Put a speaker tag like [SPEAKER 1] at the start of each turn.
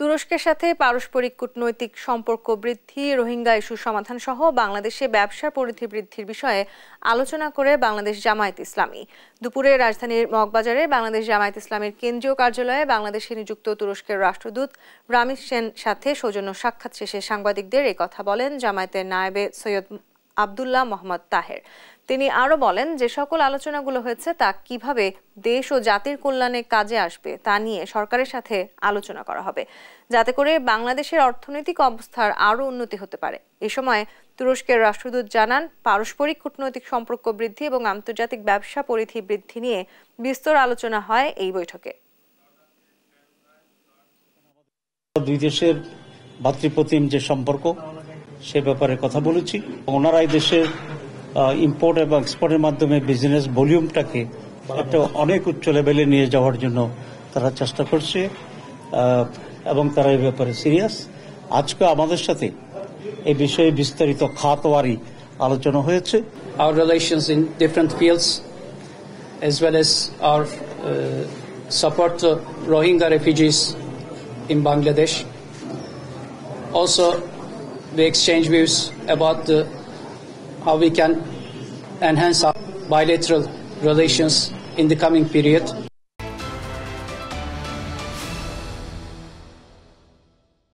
[SPEAKER 1] তুরস্কের সাথে পারস্পরিক কূটনৈতিক সম্পর্ক বৃদ্ধি, রোহিঙ্গা ইস্যু সমাধান সহ বাংলাদেশে ব্যবসার পরিধি বৃদ্ধির বিষয়ে আলোচনা করে বাংলাদেশ জামায়াত ইসলামী। দুপুরে রাজধানীর মগবাজারে বাংলাদেশ জামায়াত ইসলামীর কেন্দ্রীয় কার্যালয়ে বাংলাদেশে নিযুক্ত তুরস্কের রাষ্ট্রদূত রামিজ সেন সাথে সৌজন্য সাক্ষাৎ শেষে সাংবাদিকদের এই কথা বলেন জামায়াতের নায়েবে সৈয়দ আব্দুল্লাহ মোহাম্মদ তাহের। তিনি আরও বলেন, যে সকল আলোচনাগুলো হয়েছে তা কিভাবে দেশ ও জাতির কল্যাণে কাজে আসবে তা নিয়ে সরকারের সাথে আলোচনা করা হবে, যাতে করে বাংলাদেশের অর্থনৈতিক অবস্থার আরও উন্নতি হতে পারে। এ সময় তুরস্কের রাষ্ট্রদূত জানান, পারস্পরিক কূটনৈতিক সম্পর্ক বৃদ্ধি এবং আন্তর্জাতিক ব্যবসা পরিধি বৃদ্ধি নিয়ে বিস্তর আলোচনা হয় এই বৈঠকে।
[SPEAKER 2] দুই দেশের ভাতৃপ্রতিম যে সম্পর্ক সে ব্যাপারে কথা বলেছি। ওনারা এই দেশের ইম্পোর্ট এবং এক্সপোর্টের মাধ্যমে বিজনেস ভলিউমটাকে একটা অনেক উচ্চ লেভেলে নিয়ে যাওয়ার জন্য তারা চেষ্টা করছে এবং তারা এই ব্যাপারে সিরিয়াস। আজকে আমাদের সাথে এই বিষয়ে বিস্তারিত খাতওয়ারি আলোচনা হয়েছে।
[SPEAKER 3] Our relations in different fields as well as our support to Rohingya refugees in Bangladesh. Also, we exchange views about how we can enhance our bilateral relations in the coming period.